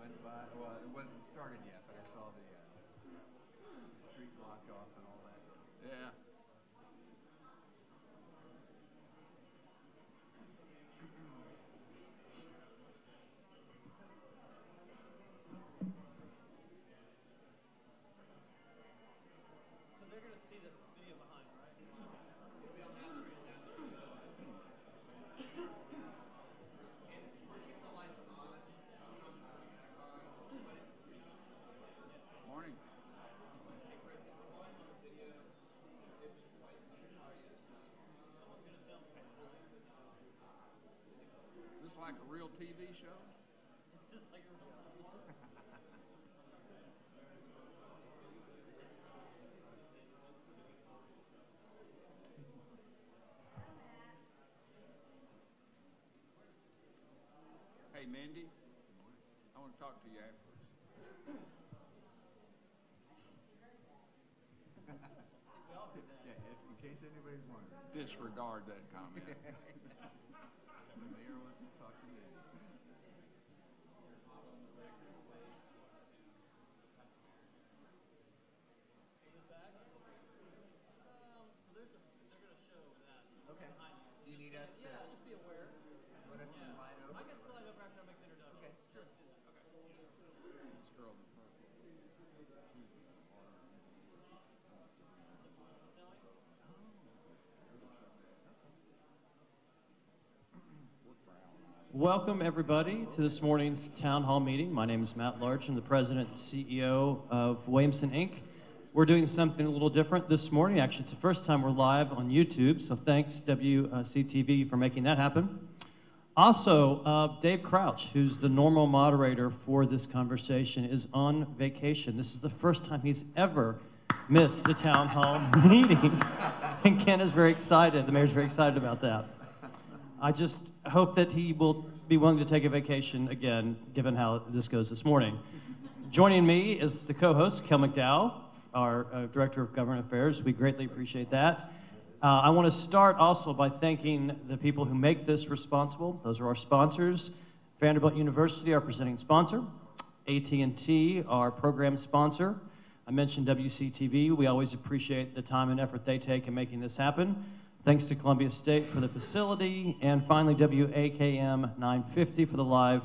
went by. Well, it wasn't started yet, but I saw the street blocked off and all that. Yeah. Like a real TV show? It's just like a real Hey, Mindy, I want to talk to you afterwards. Yeah, in case anybody's wondering. Disregard that comment. The mayor wants to talk to me. Okay. Do you need us to? Yeah, just be aware. Want us to slide over? I can slide over after I make the introduction. Okay, sure. Just do that. Okay. This girl in the purple. Welcome, everybody, to this morning's town hall meeting. My name is Matt Larch. I'm the president and CEO of Williamson, Inc. We're doing something a little different this morning. Actually, it's the first time we're live on YouTube, so thanks, WCTV, for making that happen. Also, Dave Crouch, who's the normal moderator for this conversation, is on vacation. This is the first time he's ever missed the town hall meeting. And Ken is very excited. The mayor's very excited about that. I just hope that he will be willing to take a vacation again, given how this goes this morning. Joining me is the co-host, Kel McDowell, our Director of Government Affairs. We greatly appreciate that. I want to start also by thanking the people who make this responsible. Those are our sponsors. Vanderbilt University, our presenting sponsor. AT&T, our program sponsor. I mentioned WCTV. We always appreciate the time and effort they take in making this happen. Thanks to Columbia State for the facility, and finally WAKM 950 for the live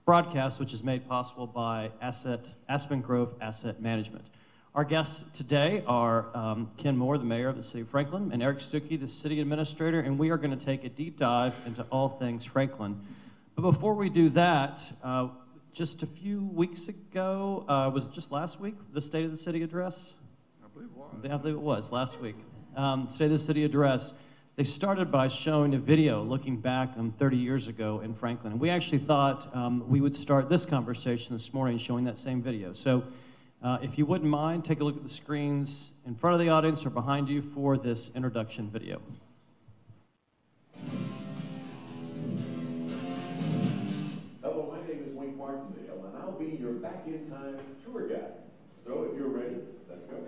broadcast, which is made possible by Aspen Grove Asset Management. Our guests today are Ken Moore, the mayor of the city of Franklin, and Eric Stuckey, the city administrator, and we are going to take a deep dive into all things Franklin. But before we do that, just a few weeks ago, was it just last week, the State of the City address? I believe it was. I believe it was, last week. State of the City address. They started by showing a video looking back 30 years ago in Franklin. And we actually thought we would start this conversation this morning showing that same video. So if you wouldn't mind, take a look at the screens in front of the audience or behind you for this introduction video. Hello, my name is Wayne Martindale, and I'll be your back-in-time tour guide. So if you're ready, let's go.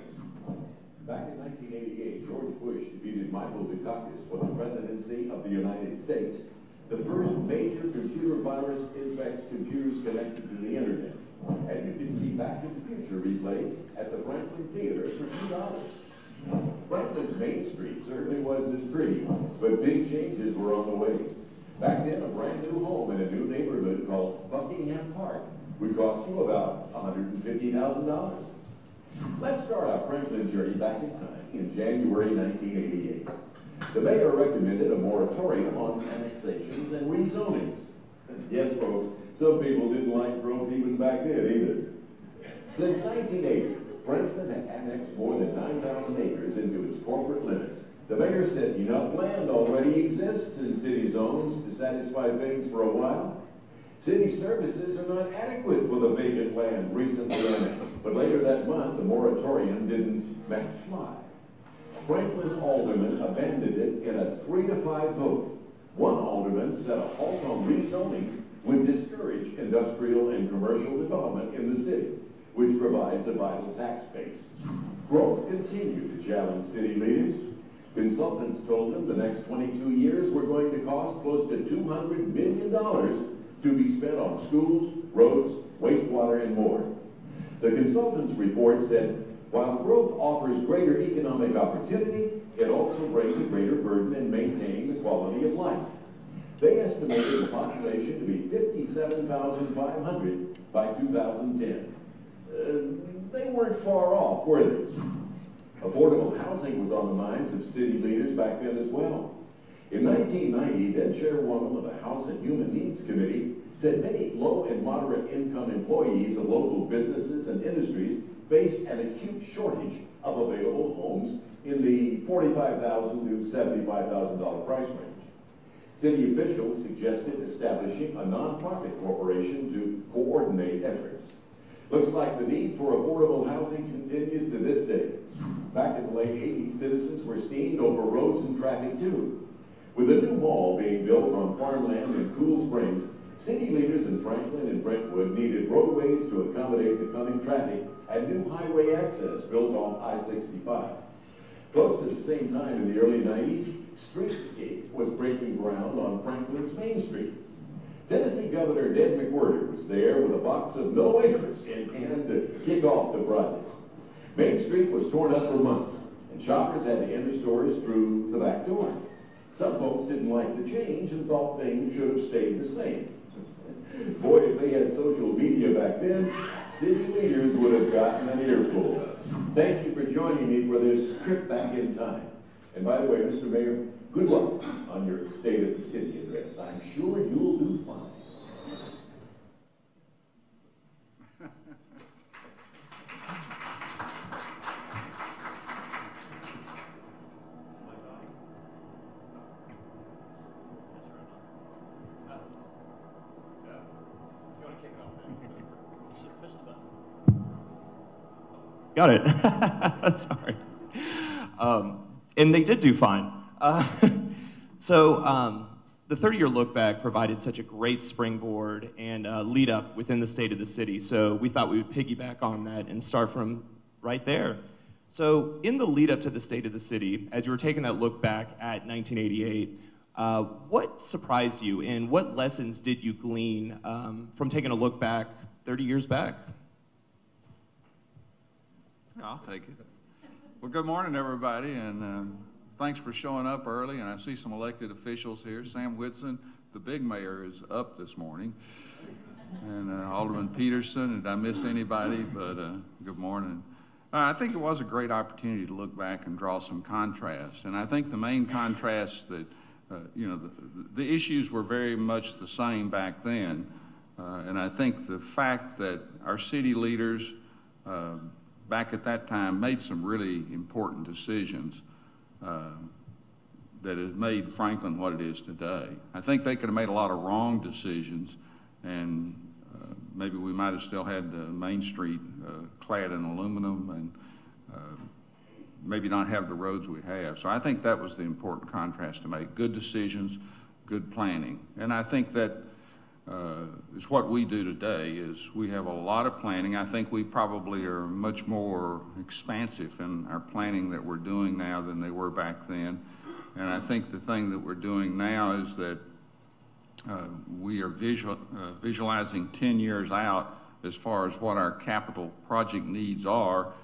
Back in 1988, George Bush defeated Michael Dukakis for the presidency of the United States. The first major computer virus infects computers connected to the internet. And you can see Back to the Future replays at the Franklin Theater for $2. Franklin's Main Street certainly wasn't as pretty, but big changes were on the way. Back then, a brand new home in a new neighborhood called Buckingham Park would cost you about $150,000. Let's start our Franklin journey back in time in January 1988. The mayor recommended a moratorium on annexations and rezonings. Yes, folks, some people didn't like growth even back then either. Since 1980, Franklin had annexed more than 9,000 acres into its corporate limits. The mayor said enough land already exists in city zones to satisfy things for a while. City services are not adequate for the vacant land recently annexed, but later that month, the moratorium didn't fly. Franklin aldermen abandoned it in a 3-5 vote. One alderman said a halt on rezonings would discourage industrial and commercial development in the city, which provides a vital tax base. Growth continued to challenge city leaders. Consultants told them the next 22 years were going to cost close to $200 million to be spent on schools, roads, wastewater, and more. The consultant's report said, while growth offers greater economic opportunity, it also brings a greater burden in maintaining the quality of life. They estimated the population to be 57,500 by 2010. They weren't far off, were they? Affordable housing was on the minds of city leaders back then as well. In 1990, then chairwoman of the House and Human Needs Committee said many low and moderate income employees of local businesses and industries faced an acute shortage of available homes in the $45,000 to $75,000 price range. City officials suggested establishing a nonprofit corporation to coordinate efforts. Looks like the need for affordable housing continues to this day. Back in the late 80s, citizens were steamed over roads and traffic too. With a new mall being built on farmland in Cool Springs, city leaders in Franklin and Brentwood needed roadways to accommodate the coming traffic and new highway access built off I-65. Close to the same time in the early 90s, Streetscape was breaking ground on Franklin's Main Street. Tennessee Governor Ned McWhorter was there with a box of no wafers in hand to kick off the project. Main Street was torn up for months, and shoppers had to enter stores through the back door. Some folks didn't like the change and thought things should have stayed the same. Boy, if they had social media back then, city leaders would have gotten an earful. Thank you for joining me for this trip back in time. And by the way, Mr. Mayor, good luck on your State of the City address. I'm sure you'll do fine. Got it. Sorry. And they did do fine. The 30-year look back provided such a great springboard and lead up within the state of the city. So we thought we would piggyback on that and start from right there. So in the lead up to the state of the city, as you were taking that look back at 1988, what surprised you and what lessons did you glean from taking a look back 30 years back? I'll take it. Well, good morning, everybody, and thanks for showing up early. And I see some elected officials here. Sam Whitson, the big mayor, is up this morning, and Alderman Peterson. Did I miss anybody? But good morning. I think it was a great opportunity to look back and draw some contrast. And I think the main contrast that the issues were very much the same back then. And I think the fact that our city leaders back at that time made some really important decisions that has made Franklin what it is today. I think they could have made a lot of wrong decisions, and maybe we might have still had Main Street clad in aluminum and maybe not have the roads we have. So I think that was the important contrast to make. Good decisions, good planning. And I think that is what we do today, is we have a lot of planning. I think we probably are much more expansive in our planning that we're doing now than they were back then. And I think the thing that we're doing now is that we are visualizing 10 years out as far as what our capital project needs are.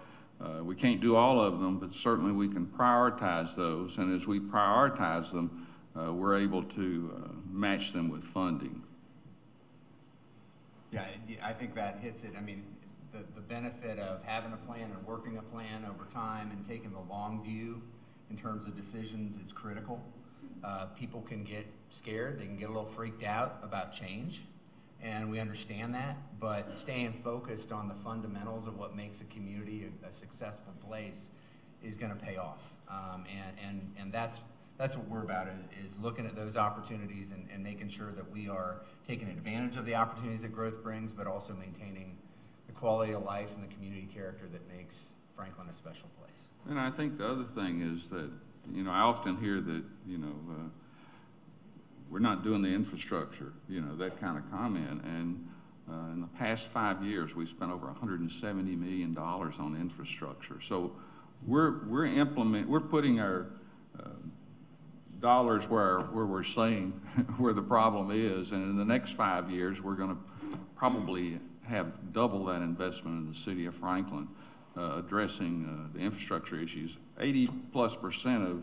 We can't do all of them, but certainly we can prioritize those. And as we prioritize them, we're able to match them with funding. Yeah, I think that hits it. I mean, the benefit of having a plan and working a plan over time and taking the long view in terms of decisions is critical. People can get scared, they can get a little freaked out about change, and we understand that, but staying focused on the fundamentals of what makes a community a successful place is going to pay off. And that's what we're about, is looking at those opportunities and making sure that we are taking advantage of the opportunities that growth brings, but also maintaining the quality of life and the community character that makes Franklin a special place. And I think the other thing is that, I often hear that, we're not doing the infrastructure, that kind of comment. And in the past 5 years, we spent over $170 million on infrastructure. So we're putting our dollars where we're saying where the problem is, and in the next 5 years we're going to probably have double that investment in the city of Franklin, addressing the infrastructure issues. 80+% of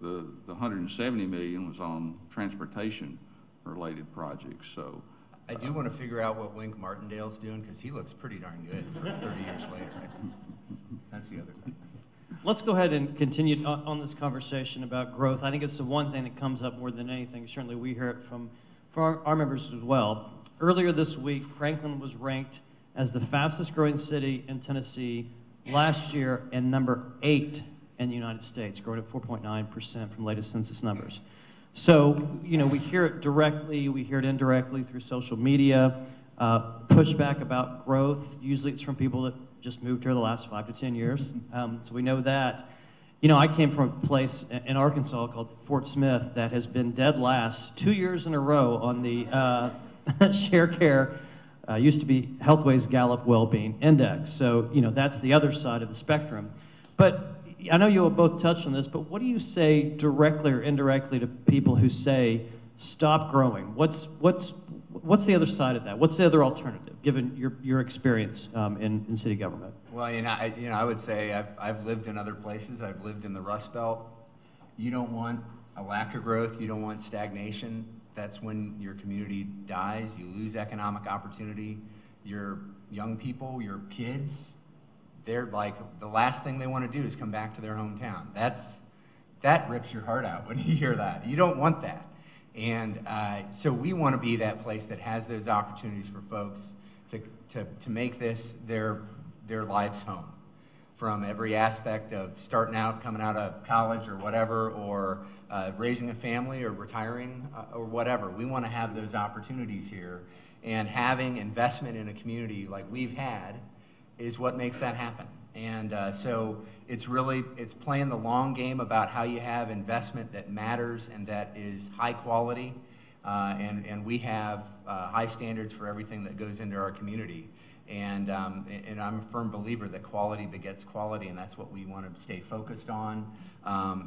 the 170 million was on transportation related projects. So I do want to figure out what Wink Martindale's doing, because he looks pretty darn good 30 years later. That's the other thing. Let's go ahead and continue on this conversation about growth. I think it's the one thing that comes up more than anything. Certainly we hear it from our members as well. Earlier this week, Franklin was ranked as the fastest growing city in Tennessee last year and number 8 in the United States, growing at 4.9% from latest census numbers. So, you know, we hear it directly, we hear it indirectly through social media, pushback about growth. Usually it's from people that just moved here the last 5 to 10 years. So we know that. You know, I came from a place in Arkansas called Fort Smith that has been dead last 2 years in a row on the Share Care, used to be Healthways Gallup Wellbeing Index. So, you know, that's the other side of the spectrum. But I know you both touched on this, but what do you say directly or indirectly to people who say, stop growing? What's the other side of that? What's the other alternative, given your experience in city government? Well, I would say I've lived in other places. I've lived in the Rust Belt. You don't want a lack of growth. You don't want stagnation. That's when your community dies. You lose economic opportunity. Your young people, your kids, they're like, the last thing they want to do is come back to their hometown. That rips your heart out when you hear that. You don't want that. And so we want to be that place that has those opportunities for folks to make this their life's home, from every aspect of starting out, coming out of college or whatever, or raising a family or retiring or whatever. We want to have those opportunities here, and having investment in a community like we've had is what makes that happen. And so it's playing the long game about how you have investment that matters and that is high quality, and we have high standards for everything that goes into our community. And I'm a firm believer that quality begets quality, and that's what we want to stay focused on.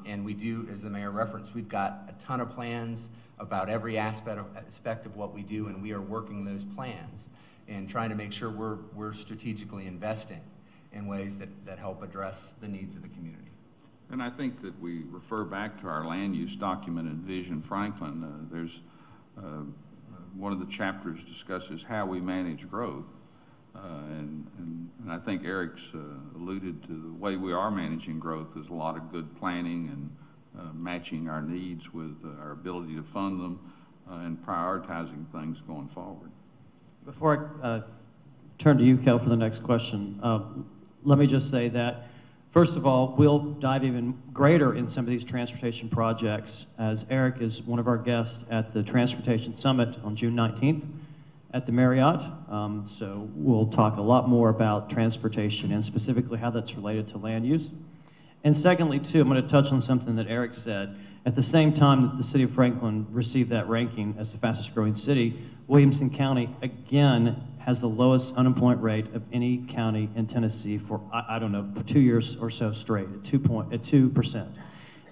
And we do, as the mayor referenced, we've got a ton of plans about every aspect of what we do, and we are working those plans and trying to make sure we're strategically investing in ways that help address the needs of the community. And I think that we refer back to our land use document in Vision Franklin. There's one of the chapters discusses how we manage growth. And I think Eric's alluded to the way we are managing growth. There's a lot of good planning and matching our needs with our ability to fund them and prioritizing things going forward. Before I turn to you, Kel, for the next question, let me just say that, first of all, we'll dive even greater in some of these transportation projects, as Eric is one of our guests at the Transportation Summit on June 19th at the Marriott. So we'll talk a lot more about transportation and specifically how that's related to land use. And secondly, too, I'm going to touch on something that Eric said. At the same time that the city of Franklin received that ranking as the fastest growing city, Williamson County, again, has the lowest unemployment rate of any county in Tennessee for, I don't know, 2 years or so straight, at 2%.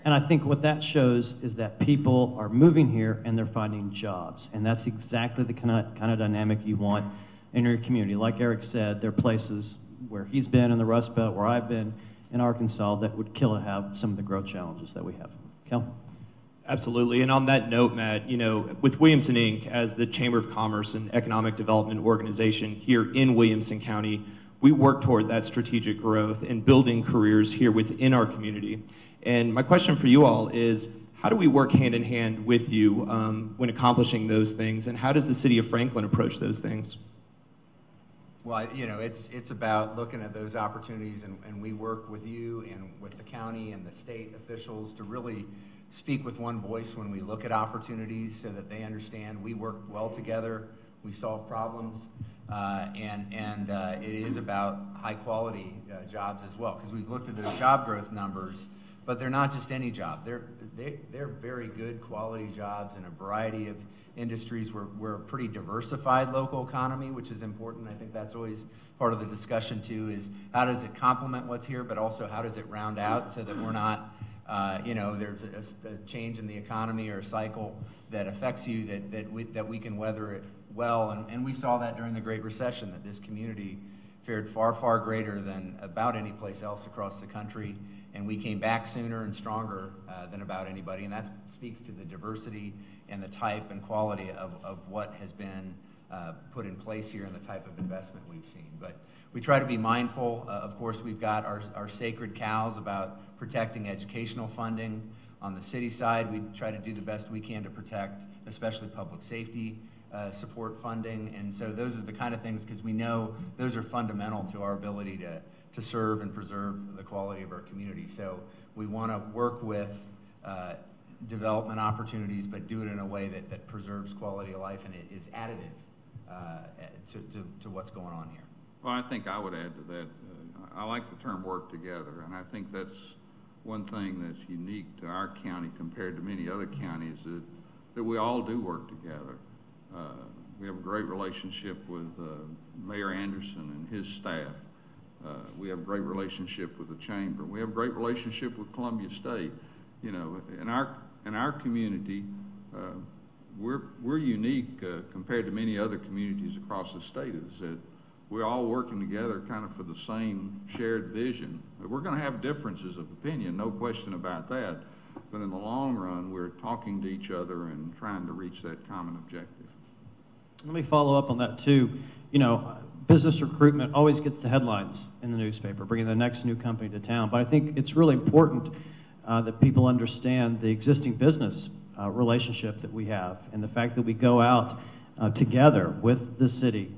And I think what that shows is that people are moving here and they're finding jobs. And that's exactly the kind of dynamic you want in your community. Like Eric said, there are places where he's been in the Rust Belt, where I've been in Arkansas, that would kill to have some of the growth challenges that we have. Kel? Absolutely. And on that note, Matt, you know, with Williamson Inc. as the Chamber of Commerce and Economic Development organization here in Williamson County, we work toward that strategic growth and building careers here within our community. And my question for you all is, how do we work hand in hand with you when accomplishing those things, and how does the city of Franklin approach those things? Well, you know, it's about looking at those opportunities, and we work with you and with the county and the state officials to really speak with one voice when we look at opportunities, so that they understand we work well together, we solve problems, and it is about high quality jobs as well, because we've looked at those job growth numbers, but they're not just any job. They're very good quality jobs in a variety of industries. We're a pretty diversified local economy, which is important. I think that's always part of the discussion too, is how does it complement what's here, but also how does it round out so that we're not, you know, there's a change in the economy or a cycle that affects you, that we can weather it well, and we saw that during the Great Recession, that this community fared far, far greater than about any place else across the country, and we came back sooner and stronger than about anybody, and that speaks to the diversity and the type and quality of what has been put in place here and the type of investment we've seen. But we try to be mindful. Of course, we've got our sacred cows about protecting educational funding. On the city side, we try to do the best we can to protect, especially public safety support funding. And so those are the kind of things, because we know those are fundamental to our ability to serve and preserve the quality of our community. So we want to work with development opportunities, but do it in a way that preserves quality of life and it is additive to what's going on here. Well, I think I would add to that. I like the term work together, and I think that's one thing that's unique to our county compared to many other counties, that we all do work together. We have a great relationship with Mayor Anderson and his staff. We have a great relationship with the Chamber. We have a great relationship with Columbia State. You know, in our community, we're unique compared to many other communities across the state, is that we're all working together kind of for the same shared vision. We're going to have differences of opinion, no question about that, but in the long run, we're talking to each other and trying to reach that common objective. Let me follow up on that too. You know, business recruitment always gets the headlines in the newspaper, bringing the next new company to town, but I think it's really important that people understand the existing business relationship that we have, and the fact that we go out together with the city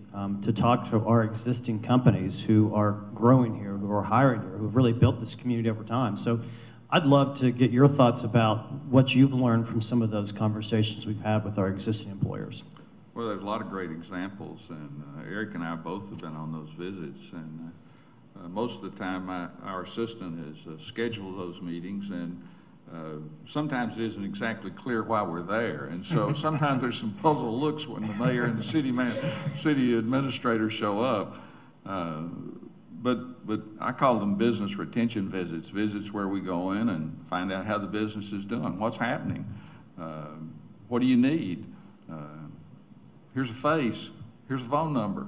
to talk to our existing companies who are growing here, who are hiring here, who have really built this community over time. So I'd love to get your thoughts about what you've learned from some of those conversations we've had with our existing employers. Well, there's a lot of great examples, and Eric and I both have been on those visits, and most of the time our assistant has scheduled those meetings, and sometimes it isn't exactly clear why we're there, and so sometimes there's some puzzled looks when the mayor and the city administrator show up. But I call them business retention visits, visits where we go in and find out how the business is doing, what's happening, what do you need, here's a face, here's a phone number,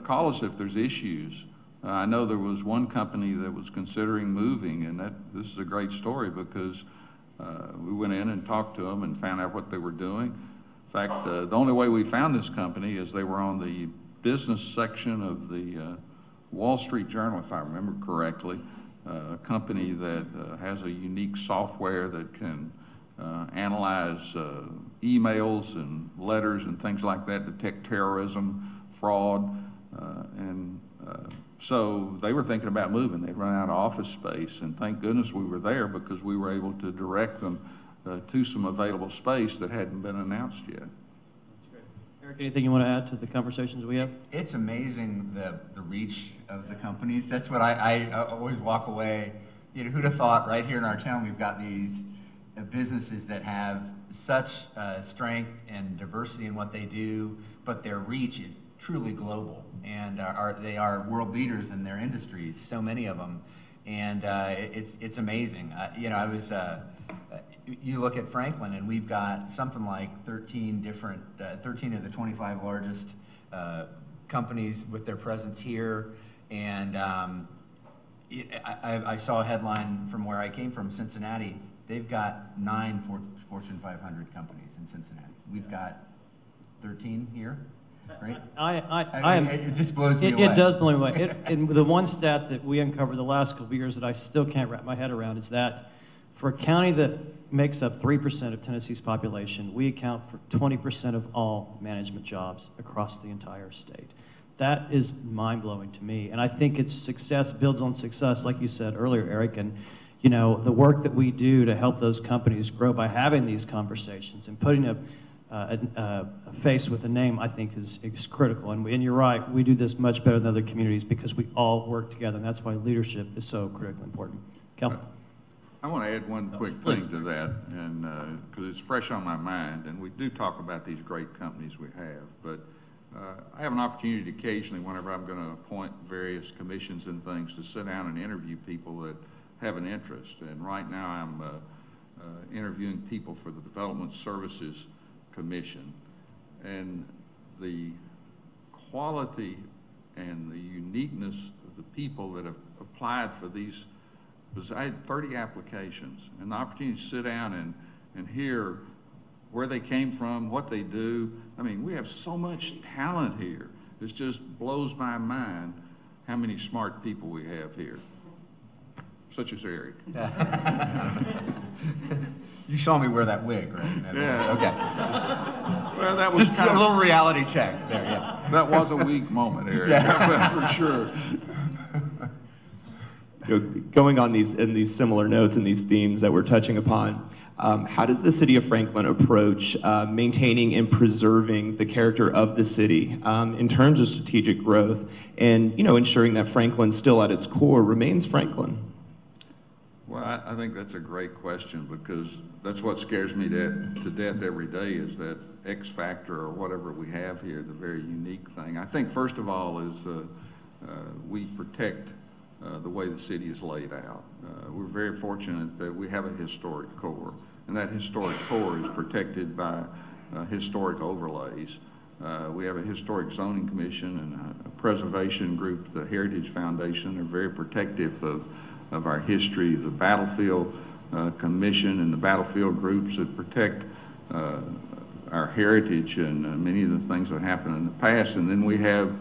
call us if there's issues. I know there was one company that was considering moving, and this is a great story because we went in and talked to them and found out what they were doing. In fact, the only way we found this company is they were on the business section of the Wall Street Journal, if I remember correctly, a company that has a unique software that can analyze emails and letters and things like that, detect terrorism, fraud, so they were thinking about moving. They'd run out of office space, and thank goodness we were there because we were able to direct them to some available space that hadn't been announced yet. That's great. Eric, anything you want to add to the conversations we have? It's amazing the reach of the companies. That's what I always walk away. You know, who'd have thought right here in our town we've got these businesses that have such strength and diversity in what they do, but their reach is truly global, and they are world leaders in their industries, so many of them, and it's amazing. You know, I was you look at Franklin, and we've got something like 13 of the 25 largest companies with their presence here, and I saw a headline from where I came from, Cincinnati. They've got 9 Fortune 500 companies in Cincinnati. We've got 13 here. Right? It just blows me away. It does blow me away. And the one stat that we uncovered the last couple of years that I still can't wrap my head around is that for a county that makes up 3% of Tennessee's population, we account for 20% of all management jobs across the entire state. That is mind-blowing to me. And I think its success builds on success, like you said earlier, Eric. And you know, the work that we do to help those companies grow by having these conversations and putting a face with a name, I think is critical. And you're right, we do this much better than other communities because we all work together, and that's why leadership is so critically important. Kel? I want to add one quick thing to that, and because it's fresh on my mind, and we do talk about these great companies we have, but I have an opportunity occasionally whenever I'm going to appoint various commissions and things to sit down and interview people that have an interest. And right now I'm interviewing people for the Development Services Commission. And the quality and the uniqueness of the people that have applied for these, because I had 30 applications, and the opportunity to sit down and hear where they came from, what they do. I mean, we have so much talent here. It just blows my mind how many smart people we have here, such as Eric. You saw me wear that wig, right? Yeah. Okay. Well, that was Just kind a of, little reality check there, yeah. that was a weak moment, Eric, Yeah. for sure. Going on these similar notes and these themes that we're touching upon, how does the city of Franklin approach maintaining and preserving the character of the city in terms of strategic growth and, you know, ensuring that Franklin still at its core remains Franklin? Well, I think that's a great question, because that's what scares me to death every day, is that X factor or whatever we have here, the very unique thing. I think first of all is we protect the way the city is laid out. We're very fortunate that we have a historic core, and that historic core is protected by historic overlays. We have a historic zoning commission and a preservation group, the Heritage Foundation. They're very protective of our history. The Battlefield Commission and the Battlefield groups that protect our heritage and many of the things that happened in the past. And then we have,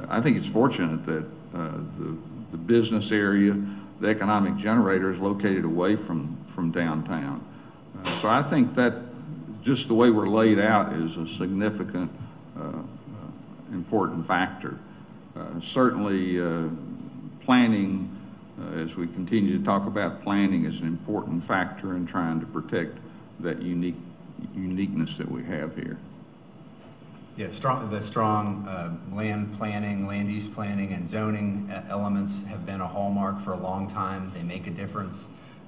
I think it's fortunate that the business area, the economic generator, is located away from downtown. So I think that just the way we're laid out is a significant, important factor. Certainly planning, as we continue to talk about planning, is an important factor in trying to protect that uniqueness that we have here. Yeah, the strong land planning, land use planning, and zoning elements have been a hallmark for a long time. They make a difference.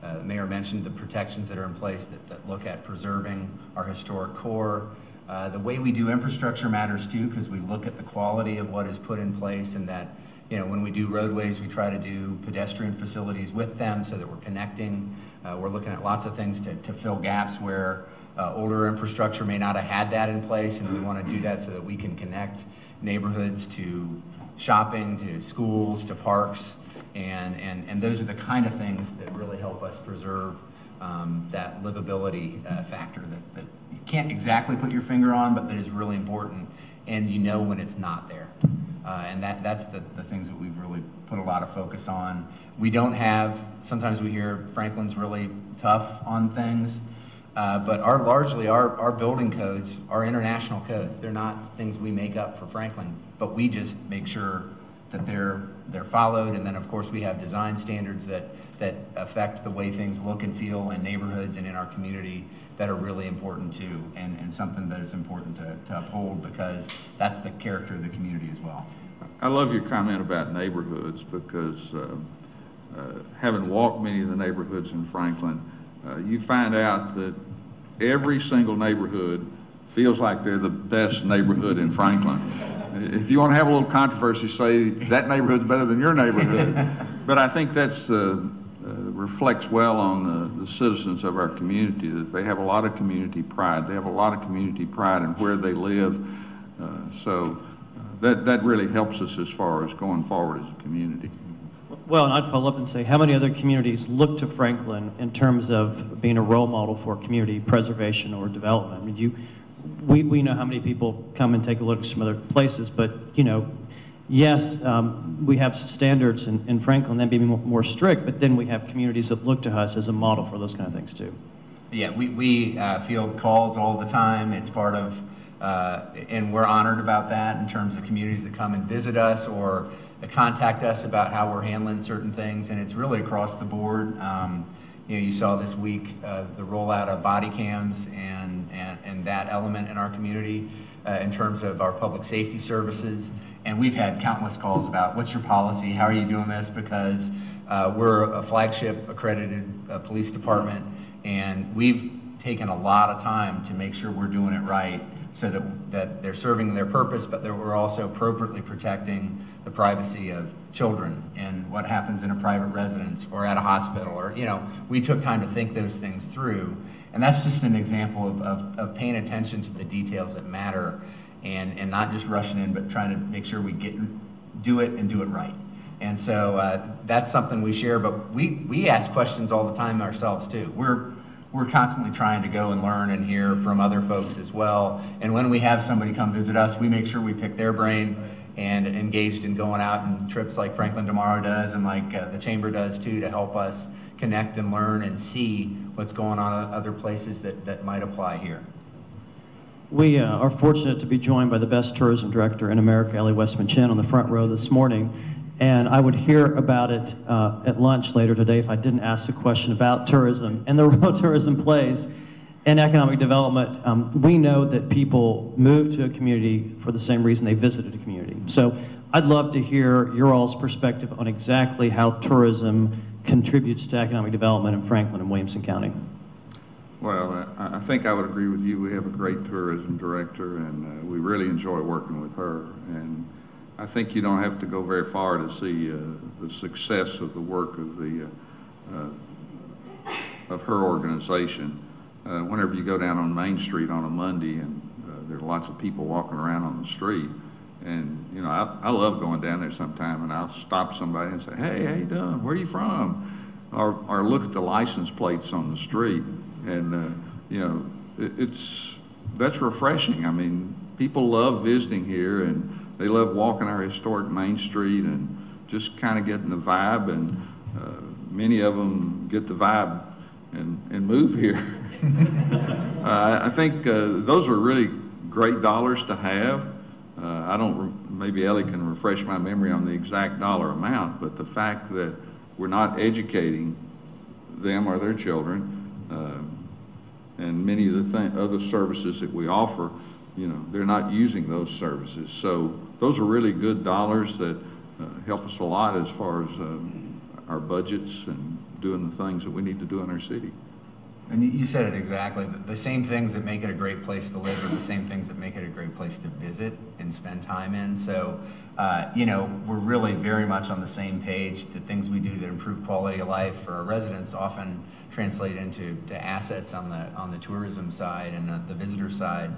The mayor mentioned the protections that are in place that look at preserving our historic core. The way we do infrastructure matters too, because we look at the quality of what is put in place, and that, you know, when we do roadways, we try to do pedestrian facilities with them so that we're connecting. We're looking at lots of things to fill gaps where older infrastructure may not have had that in place, and we want to do that so that we can connect neighborhoods to shopping, to schools, to parks, and those are the kind of things that really help us preserve that livability factor that you can't exactly put your finger on, but that is really important, and you know when it's not there. And that's the things that we've really put a lot of focus on. We don't have, sometimes we hear Franklin's really tough on things, but largely our building codes are international codes. They're not things we make up for Franklin, but we just make sure that they're followed. And then of course we have design standards that affect the way things look and feel in neighborhoods and in our community that are really important too, and something that is important to uphold, because that's the character of the community as well. I love your comment about neighborhoods, because having walked many of the neighborhoods in Franklin, you find out that every single neighborhood feels like they're the best neighborhood in Franklin. If you want to have a little controversy, say that neighborhood's better than your neighborhood. But I think that's reflects well on the citizens of our community, that they have a lot of community pride. They have a lot of community pride in where they live. So that really helps us as far as going forward as a community. Well, and I'd follow up and say, how many other communities look to Franklin in terms of being a role model for community preservation or development? I mean, we know how many people come and take a look at some other places, but, you know, yes, we have standards in Franklin that may be more strict, but then we have communities that look to us as a model for those kind of things too. Yeah, we field calls all the time. It's part of, and we're honored about that in terms of communities that come and visit us or contact us about how we're handling certain things, and it's really across the board. You know, you saw this week the rollout of body cams and that element in our community in terms of our public safety services. And we've had countless calls about, what's your policy? How are you doing this? Because we're a flagship accredited police department, and we've taken a lot of time to make sure we're doing it right, so that they're serving their purpose, but that we're also appropriately protecting the privacy of children and what happens in a private residence or at a hospital, or, you know, we took time to think those things through. And that's just an example of paying attention to the details that matter. and not just rushing in, but trying to make sure we do it right. And so that's something we share, but we ask questions all the time ourselves too. We're constantly trying to go and learn and hear from other folks as well. And when we have somebody come visit us, we make sure we pick their brain and engaged in going out on trips like Franklin Tomorrow does and like the Chamber does too, to help us connect and learn and see what's going on in other places that might apply here. We are fortunate to be joined by the best tourism director in America, Ellie Westman Chin, on the front row this morning. And I would hear about it at lunch later today if I didn't ask a question about tourism and the role tourism plays in economic development. We know that people move to a community for the same reason they visited a community. So I'd love to hear your all's perspective on exactly how tourism contributes to economic development in Franklin and Williamson County. Well, I think I would agree with you. We have a great tourism director, and we really enjoy working with her. And I think you don't have to go very far to see the success of the work of her organization. Whenever you go down on Main Street on a Monday, and there are lots of people walking around on the street, and you know, I love going down there sometime, and I'll stop somebody and say, "Hey, how you doing? Where are you from?" Or look at the license plates on the street, and you know, that's refreshing. I mean, people love visiting here, and they love walking our historic Main Street and just kind of getting the vibe, and many of them get the vibe and move here. I think those are really great dollars to have. Maybe Ellie can refresh my memory on the exact dollar amount, but the fact that we're not educating them or their children, and many of the other services that we offer, you know, they're not using those services. So those are really good dollars that help us a lot as far as our budgets and doing the things that we need to do in our city. And you said it exactly. The same things that make it a great place to live are the same things that make it a great place to visit and spend time in. So, you know, we're really very much on the same page. The things we do that improve quality of life for our residents often translate into assets on the tourism side and the visitor side.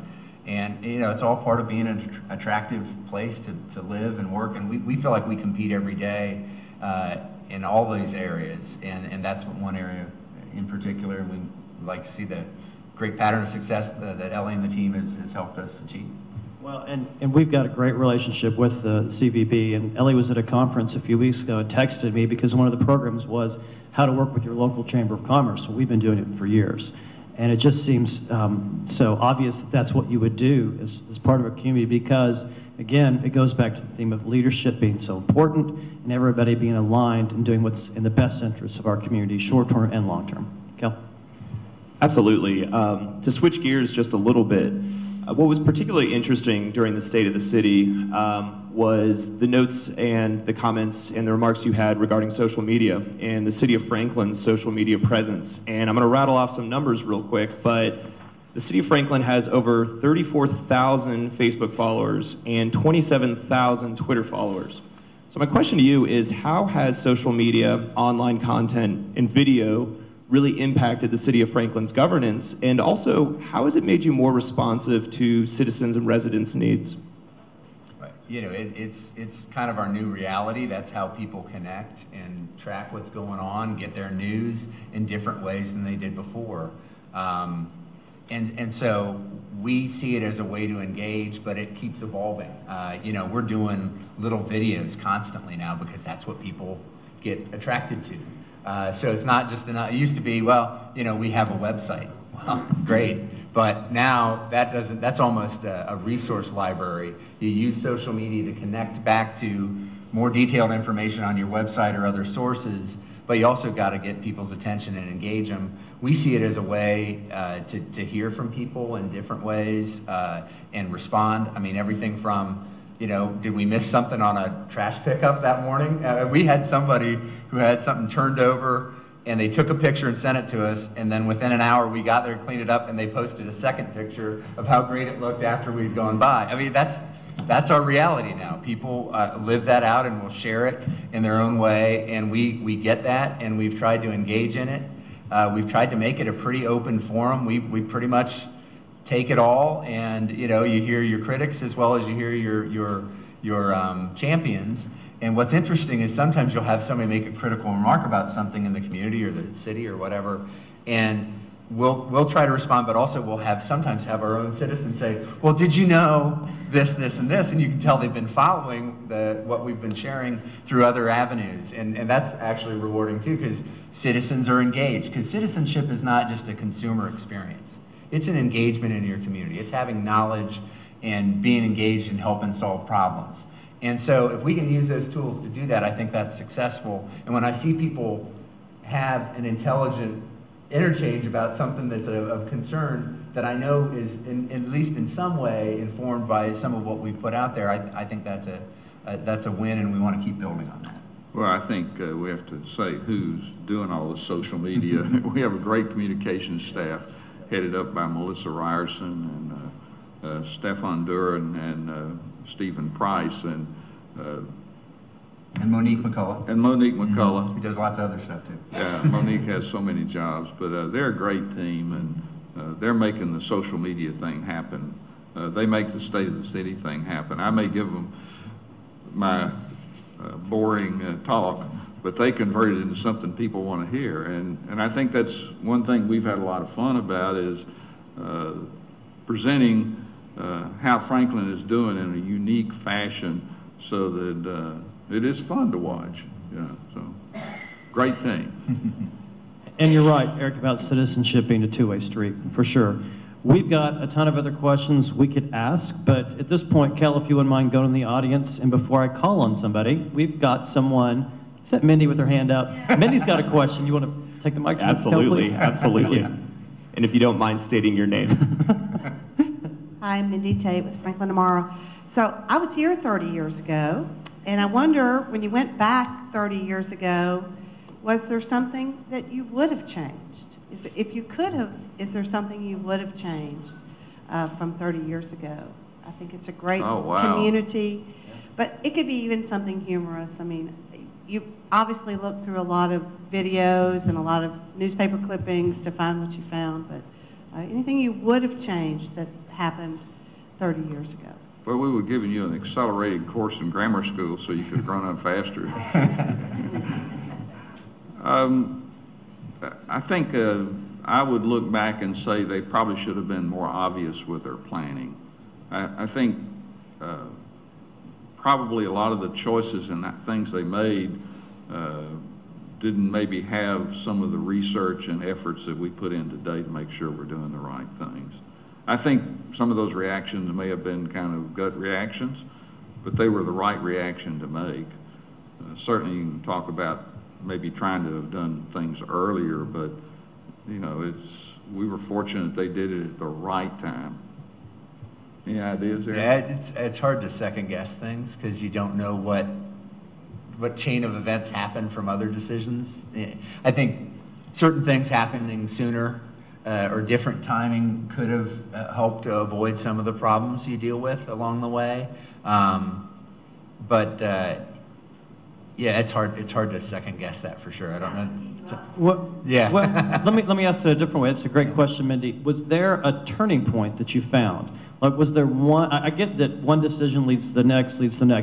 And, you know, it's all part of being an attractive place to live and work. And we feel like we compete every day in all these areas. And that's one area in particular we like to see the great pattern of success that Ellie and the team has helped us achieve. Well, and we've got a great relationship with the CVB, and Ellie was at a conference a few weeks ago and texted me because one of the programs was how to work with your local Chamber of Commerce. So we've been doing it for years. And it just seems so obvious that that's what you would do as part of a community, because, again, it goes back to the theme of leadership being so important and everybody being aligned and doing what's in the best interests of our community, short-term and long-term. Kel? Absolutely. To switch gears just a little bit, what was particularly interesting during the State of the City was the notes and the comments and the remarks you had regarding social media and the City of Franklin's social media presence. And I'm going to rattle off some numbers real quick, but the City of Franklin has over 34,000 Facebook followers and 27,000 Twitter followers. So my question to you is, how has social media, online content, and video really impacted the City of Franklin's governance? And also, how has it made you more responsive to citizens and residents' needs? You know, it's kind of our new reality. That's how people connect and track what's going on, get their news in different ways than they did before. And so we see it as a way to engage, but it keeps evolving. You know, we're doing little videos constantly now because that's what people get attracted to. So it's not just enough. It used to be, well, you know, we have a website. Well, great. But now that's almost a resource library. You use social media to connect back to more detailed information on your website or other sources, but you also got to get people's attention and engage them. We see it as a way to hear from people in different ways and respond. I mean, everything from, you know, did we miss something on a trash pickup that morning? We had somebody who had something turned over, and they took a picture and sent it to us, and then within an hour we got there, cleaned it up, and they posted a second picture of how great it looked after we'd gone by. I mean, that's our reality now. People live that out and will share it in their own way, and we get that, and we've tried to engage in it. We've tried to make it a pretty open forum. We pretty much take it all, and you hear your critics as well as you hear your champions. And what's interesting is sometimes you'll have somebody make a critical remark about something in the community or the city or whatever, and we'll try to respond, but also we'll sometimes have our own citizens say, well, did you know this, this, and this? And you can tell they've been following what we've been sharing through other avenues. And that's actually rewarding too, because citizens are engaged. Because citizenship is not just a consumer experience. It's an engagement in your community. It's having knowledge and being engaged in helping solve problems. And so if we can use those tools to do that, I think that's successful. And when I see people have an intelligent interchange about something that's of concern that I know is at least in some way informed by some of what we've put out there, I think that's a win, and we want to keep building on that. Well, I think we have to say who's doing all the social media. We have a great communications staff headed up by Melissa Ryerson and Stefan Duran and Stephen Price and Monique McCullough. And Monique McCullough. Mm-hmm. Who does lots of other stuff too. Yeah, Monique has so many jobs, but they're a great team, and they're making the social media thing happen. They make the State of the City thing happen. I may give them my boring talk, but they convert it into something people want to hear. And I think that's one thing we've had a lot of fun about is presenting how Franklin is doing in a unique fashion so that it is fun to watch. Yeah, so great thing. And you're right, Eric, about citizenship being a two-way street, for sure. We've got a ton of other questions we could ask, but at this point, Kel, if you wouldn't mind going in the audience, and before I call on somebody, we've got someone. Is that Mindy with her hand up? Mindy's got a question. You want to take the mic? Absolutely, Kel, absolutely. And if you don't mind stating your name. Hi, I'm Mindy Tate with Franklin Tomorrow. So I was here 30 years ago, and I wonder, when you went back 30 years ago, was there something that you would have changed? If you could have, is there something you would have changed from 30 years ago? I think it's a great community, but it could be even something humorous. I mean, you obviously looked through a lot of videos and a lot of newspaper clippings to find what you found, but anything you would have changed that happened 30 years ago? Well, we were giving you an accelerated course in grammar school so you could have grown up faster. I think I would look back and say they probably should have been more obvious with their planning. I think probably a lot of the choices and things they made didn't maybe have some of the research and efforts that we put in today to make sure we're doing the right things. I think some of those reactions may have been kind of gut reactions, but they were the right reaction to make. Certainly you can talk about maybe trying to have done things earlier, but you know, we were fortunate they did it at the right time. Any ideas there? Yeah, it's hard to second guess things because you don't know what chain of events happen from other decisions. I think certain things happening sooner or different timing could have helped to avoid some of the problems you deal with along the way. Yeah, it's hard to second guess that for sure. I don't know. Well, let me ask it a different way. It's a great question, Mindy. Was there a turning point that you found? Like, was there one? I get that one decision leads to the next,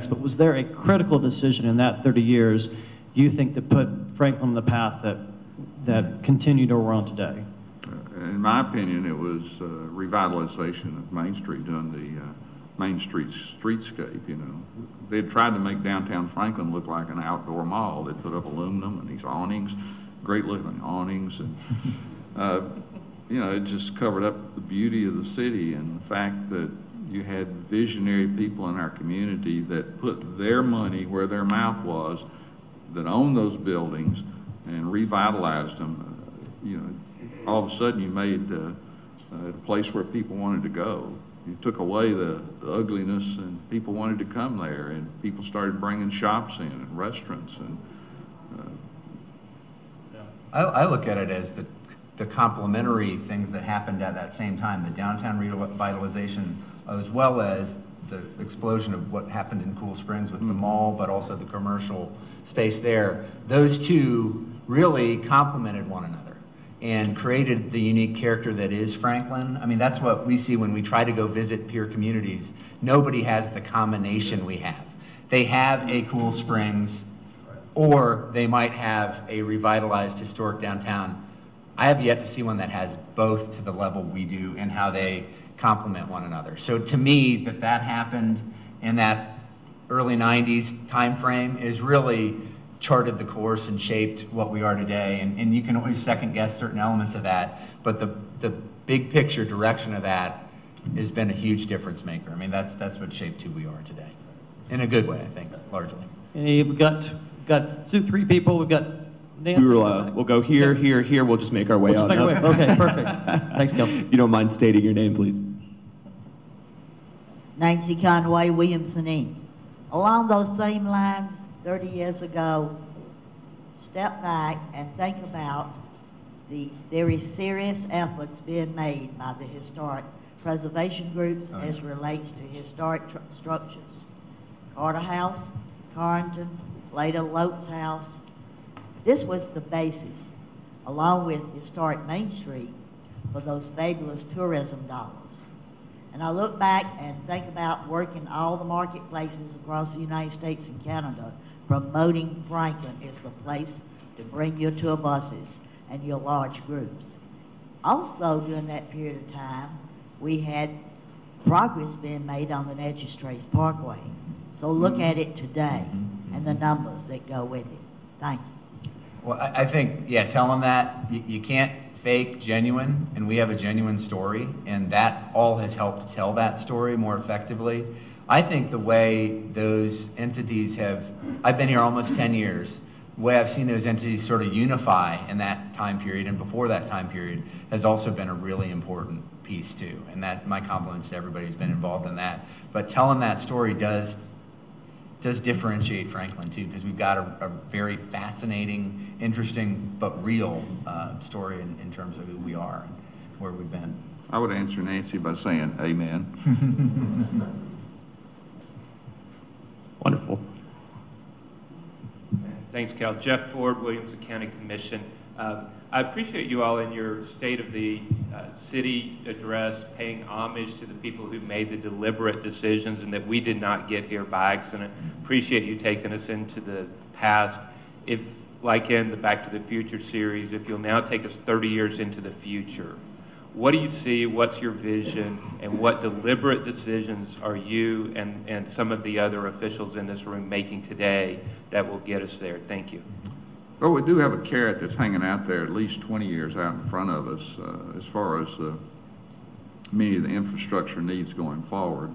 but was there a critical decision in that 30 years you think that put Franklin on the path that continued to run today? In my opinion, it was revitalization of Main Street, doing the Main Street streetscape. You know, they had tried to make downtown Franklin look like an outdoor mall. They put up aluminum and these awnings, great looking awnings, and you know, it just covered up the beauty of the city and the fact that you had visionary people in our community that put their money where their mouth was, that owned those buildings and revitalized them. You know, all of a sudden you made a place where people wanted to go. You took away the ugliness, and people wanted to come there, and people started bringing shops in and restaurants. And I look at it as the complementary things that happened at that same time, the downtown revitalization, as well as the explosion of what happened in Cool Springs with the mall, but also the commercial space there. Those two really complemented one another. and created the unique character that is Franklin. I mean, that's what we see when we try to go visit peer communities. Nobody has the combination we have. They have a cool Springs, or they might have a revitalized historic downtown. I have yet to see one that has both to the level we do and how they complement one another. So to me, that happened in that early 90s time frame is really charted the course and shaped what we are today. And you can always second guess certain elements of that, but the big picture direction of that has been a huge difference maker. I mean, that's what shaped who we are today. In a good way, I think, largely. Hey, we've got 3 people. We've got Nancy. We'll go here, here, here. We'll just make our way out. Okay, perfect. Thanks, Gil. You don't mind stating your name, please? Nancy Conway, Williamson, Inc. Along those same lines, 30 years ago, step back and think about the very serious efforts being made by the historic preservation groups as relates to historic structures. Carter House, Carrington, later Lotes House. This was the basis, along with historic Main Street, for those fabulous tourism dollars. And I look back and think about working all the marketplaces across the United States and Canada, promoting Franklin as the place to bring your tour buses and your large groups. Also, during that period of time, we had progress being made on the Natchez Trace Parkway. So look at it today and the numbers that go with it. Thank you. Well, I think, yeah, tell them that you can't fake genuine, and we have a genuine story, and that all has helped tell that story more effectively. I think the way those entities have, I've been here almost 10 years, the way I've seen those entities sort of unify in that time period and before that time period has also been a really important piece too. And that, my compliments to everybody who's been involved in that. But telling that story does differentiate Franklin too, because we've got a very fascinating, interesting, but real story in terms of who we are and where we've been. I would answer Nancy by saying amen. Wonderful. Thanks, Cal. Jeff Ford, Williamson County Commission. I appreciate you all in your State of the City address paying homage to the people who made the deliberate decisions and that we did not get here by accident. Appreciate you taking us into the past. If, like in the Back to the Future series, if you'll now take us 30 years into the future, what do you see, what's your vision, and what deliberate decisions are you and some of the other officials in this room making today that will get us there? Thank you. Well, we do have a carrot that's hanging out there at least 20 years out in front of us as far as many of the infrastructure needs going forward.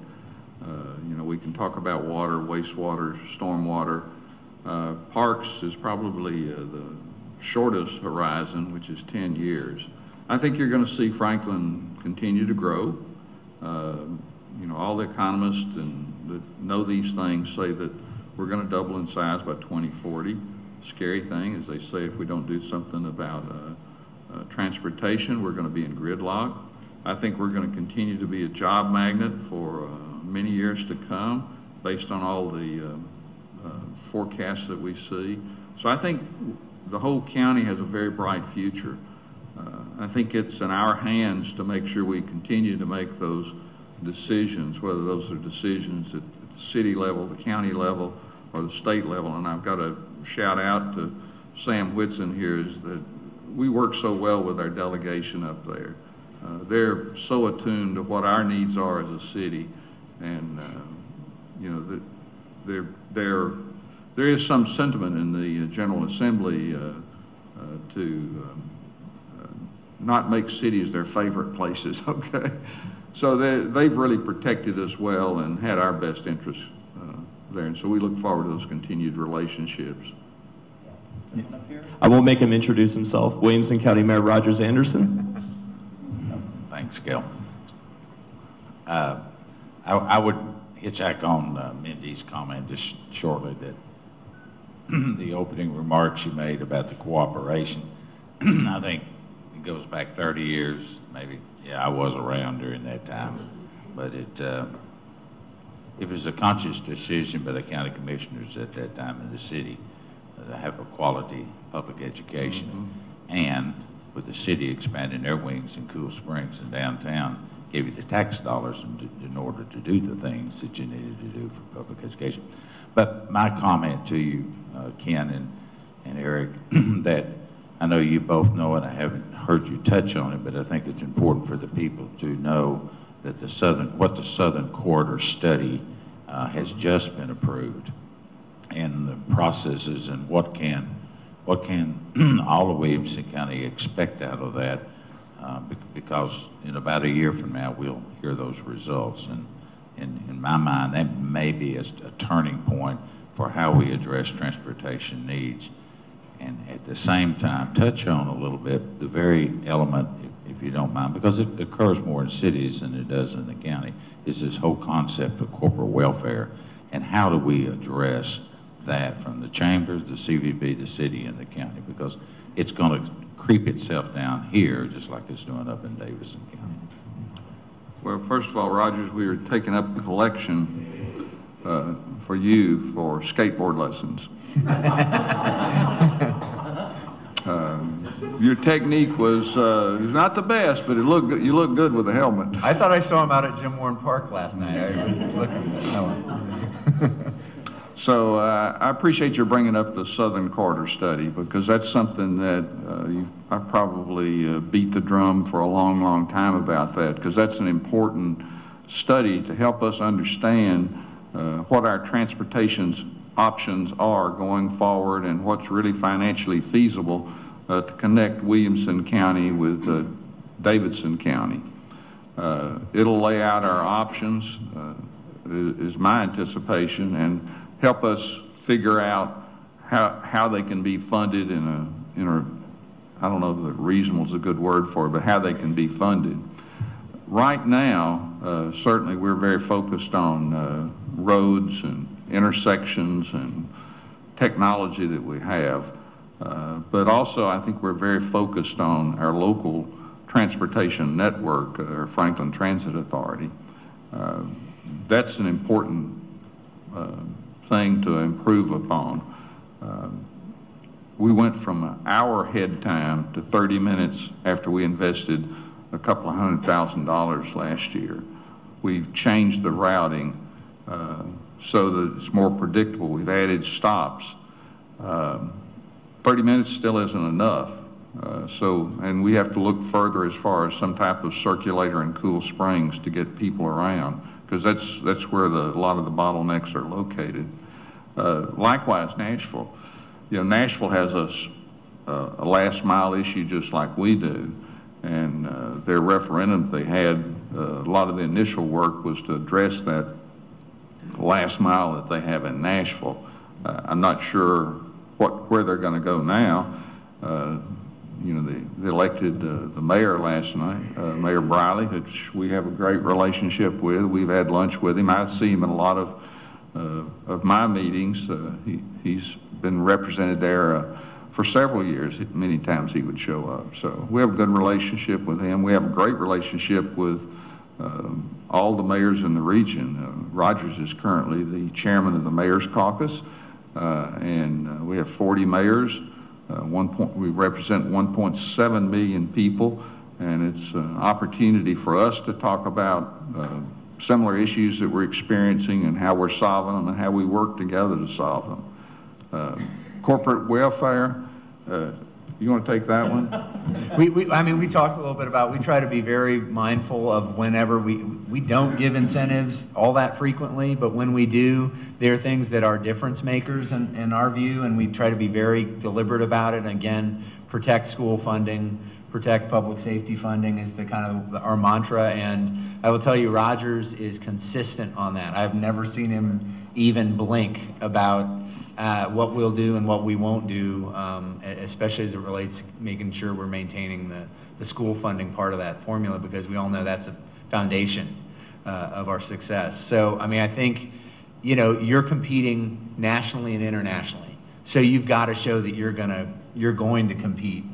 You know, we can talk about water, wastewater, stormwater. Parks is probably the shortest horizon, which is 10 years. I think you're going to see Franklin continue to grow. You know, all the economists that know these things say that we're going to double in size by 2040. Scary thing is they say if we don't do something about transportation, we're going to be in gridlock. I think we're going to continue to be a job magnet for many years to come based on all the forecasts that we see. So I think the whole county has a very bright future. I think it's in our hands to make sure we continue to make those decisions, whether those are decisions at the city level, the county level, or the state level. And I've got to shout out to Sam Whitson here is that we work so well with our delegation up there. They're so attuned to what our needs are as a city, and you know, there is some sentiment in the General Assembly to not make cities their favorite places, okay? So they've really protected us well and had our best interests there, and so we look forward to those continued relationships. I won't make him introduce himself. Williamson County Mayor Rogers Anderson. Thanks, Gil. I would hitchhike on Mindy's comment just shortly that the opening remarks you made about the cooperation. I think it goes back 30 years, maybe. Yeah, I was around during that time, but it was a conscious decision by the county commissioners at that time in the city to have a quality public education, and with the city expanding their wings in Cool Springs and downtown gave you the tax dollars in order to do the things that you needed to do for public education. But my comment to you, Ken and Eric, that I know you both know, and I haven't heard you touch on it, but I think it's important for the people to know that what the Southern Corridor study has just been approved, and the processes and what can all of Williamson County expect out of that, because in about a year from now we'll hear those results, and in my mind that may be a turning point for how we address transportation needs. And at the same time, touch on a little bit the very element, if you don't mind, because it occurs more in cities than it does in the county, is this whole concept of corporate welfare, and how do we address that from the chambers, the CVB, the city, and the county, because it's going to creep itself down here just like it's doing up in Davidson County. Well, first of all, Rogers, we are taking up the collection for you for skateboard lessons. Your technique was not the best, but you look good with the helmet. I thought I saw him out at Jim Warren Park last night. I was looking at no. So I appreciate your bringing up the Southern Corridor study, because that's something that I probably beat the drum for a long, long time about that, because that's an important study to help us understand what our transportation options are going forward and what's really financially feasible to connect Williamson County with Davidson County. It'll lay out our options, is my anticipation, and help us figure out how they can be funded in a, I don't know that reasonable is a good word for it, but how they can be funded. Right now, certainly we're very focused on roads and intersections and technology that we have, but also I think we're very focused on our local transportation network, our Franklin Transit Authority. That's an important thing to improve upon. We went from an hour head time to 30 minutes after we invested a couple of $100,000 last year. We've changed the routing so that it's more predictable. We've added stops. 30 minutes still isn't enough. And we have to look further as far as some type of circulator in Cool Springs to get people around, because that's where a lot of the bottlenecks are located. Likewise, Nashville. You know, Nashville has a last mile issue just like we do, and their referendums they had, a lot of the initial work was to address that last mile that they have in Nashville. I'm not sure where they're going to go now. You know, they elected the mayor last night, Mayor Briley, which we have a great relationship with. We've had lunch with him. I see him in a lot of my meetings. He's been represented there for several years. Many times he would show up. So we have a good relationship with him. We have a great relationship with all the mayors in the region. Rogers is currently the chairman of the Mayor's Caucus, and we have 40 mayors. We represent 1.7 million people, and it's an opportunity for us to talk about similar issues that we're experiencing and how we're solving them and how we work together to solve them. Corporate welfare, you want to take that one? I mean, we talked a little bit about, we try to be very mindful of whenever we don't give incentives all that frequently, but when we do, there are things that are difference makers in our view, and we try to be very deliberate about it. Again, protect school funding, protect public safety funding is the kind of our mantra, and I will tell you, Rogers is consistent on that. I've never seen him even blink about what we'll do and what we won't do, especially as it relates to making sure we're maintaining the school funding part of that formula, because we all know that's a foundation of our success. So, I mean, I think, you know, you're competing nationally and internationally, so you've got to show that you're going to compete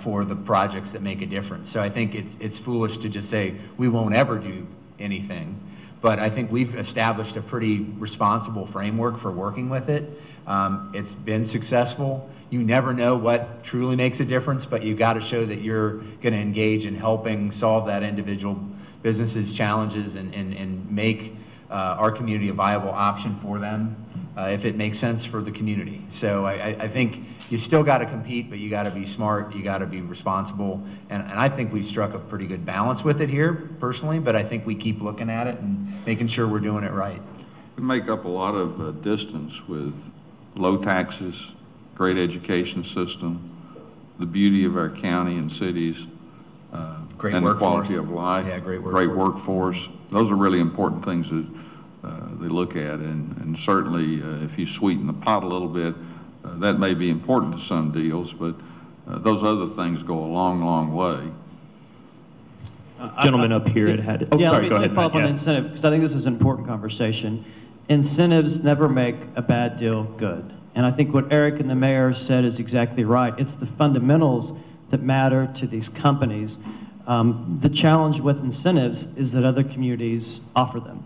for the projects that make a difference. So I think it's foolish to just say we won't ever do anything. But I think we've established a pretty responsible framework for working with it. It's been successful. You never know what truly makes a difference, but you've got to show that you're going to engage in helping solve that individual business's challenges and make our community a viable option for them if it makes sense for the community. So I think you still got to compete, but you got to be smart, you got to be responsible, and I think we struck a pretty good balance with it here, personally, but I think we keep looking at it and making sure we're doing it right. We make up a lot of distance with low taxes, great education system, the beauty of our county and cities, Great and workforce. the quality of life. Yeah, great workforce. Those are really important things that they look at, and certainly if you sweeten the pot a little bit, that may be important to some deals, but those other things go a long, long way. Gentleman up here had. Oh, yeah, sorry. let me go follow ahead. up on Matt. the incentive, because I think this is an important conversation. Incentives never make a bad deal good. And I think what Eric and the mayor said is exactly right. It's the fundamentals that matter to these companies. The challenge with incentives is that other communities offer them.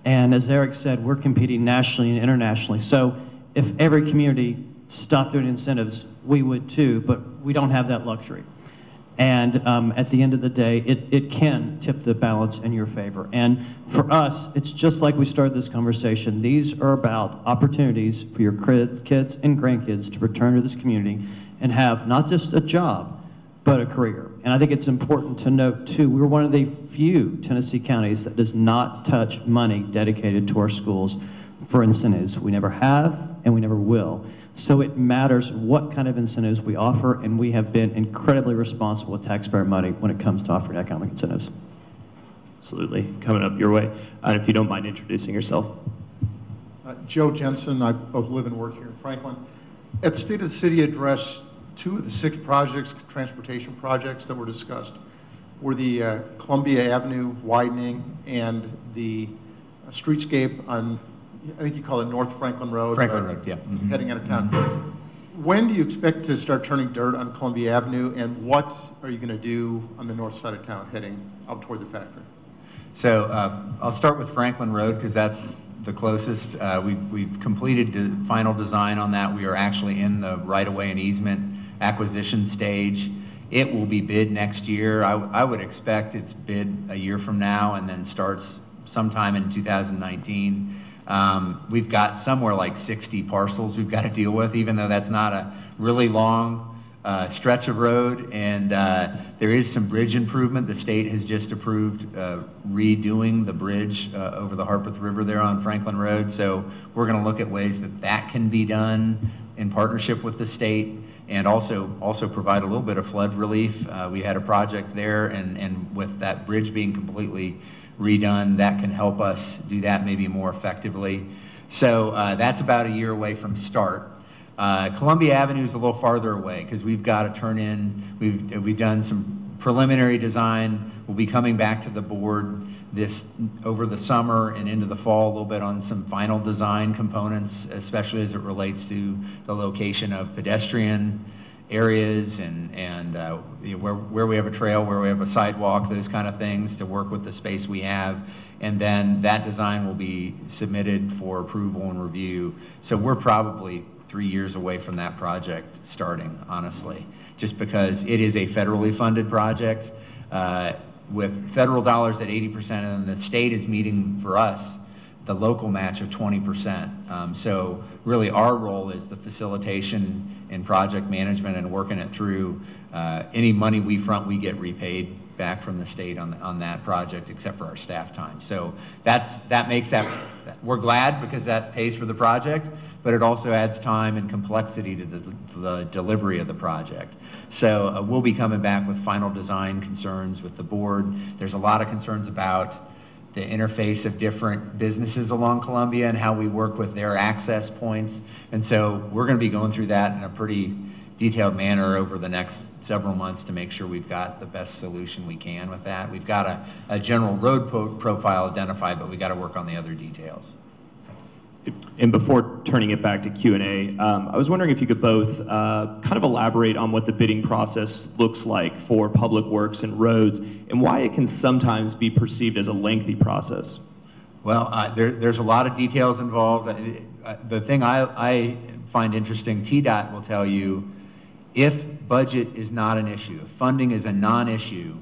And as Eric said, we're competing nationally and internationally. So if every community stopped doing incentives, we would too, but we don't have that luxury. And at the end of the day, it can tip the balance in your favor. And for us, it's just like we started this conversation. These are about opportunities for your kids and grandkids to return to this community and have not just a job, but a career. And I think it's important to note, too, we're one of the few Tennessee counties that does not touch money dedicated to our schools for incentives. We never have, and we never will. So it matters what kind of incentives we offer, and we have been incredibly responsible with taxpayer money when it comes to offering economic incentives. Absolutely. Coming up your way. And if you don't mind introducing yourself. Joe Jensen. I both live and work here in Franklin. At the State of the City address, 2 of the 6 projects, transportation projects that were discussed, were the Columbia Avenue widening and the streetscape on, I think you call it North Franklin Road. Franklin Road, yeah. Mm-hmm. Heading out of town. When do you expect to start turning dirt on Columbia Avenue, and what are you going to do on the north side of town heading out toward the factory? So I'll start with Franklin Road because that's the closest. We've completed the final design on that. We are actually in the right-of-way and easement acquisition stage. It will be bid next year. I would expect it's bid a year from now and then starts sometime in 2019. We've got somewhere like 60 parcels we've got to deal with, even though that's not a really long stretch of road, and there is some bridge improvement. The state has just approved redoing the bridge over the Harpeth River there on Franklin Road, so we're going to look at ways that that can be done in partnership with the state, and also provide a little bit of flood relief. We had a project there, and with that bridge being completely redone, that can help us do that maybe more effectively. So that's about a year away from start. Columbia Avenue is a little farther away because we've got to turn in, we've done some preliminary design. We'll be coming back to the board over the summer and into the fall a little bit on some final design components, especially as it relates to the location of pedestrian areas and where we have a trail, where we have a sidewalk, those kind of things to work with the space we have. And then that design will be submitted for approval and review. So we're probably 3 years away from that project starting, honestly, just because it is a federally funded project with federal dollars at 80%, and the state is meeting for us the local match of 20%. So really our role is the facilitation and project management and working it through. Any money we front, we get repaid back from the state on that project, except for our staff time. So that makes that, we're glad because that pays for the project, but it also adds time and complexity to the delivery of the project. So we'll be coming back with final design concerns with the board. There's a lot of concerns about the interface of different businesses along Columbia and how we work with their access points. And so we're going to be going through that in a pretty detailed manner over the next several months to make sure we've got the best solution we can with that. We've got a general road profile identified, but we got to work on the other details. And before turning it back to Q&A, I was wondering if you could both kind of elaborate on what the bidding process looks like for public works and roads and why it can sometimes be perceived as a lengthy process. Well, there's a lot of details involved. The thing I find interesting, TDOT will tell you if budget is not an issue, if funding is a non-issue,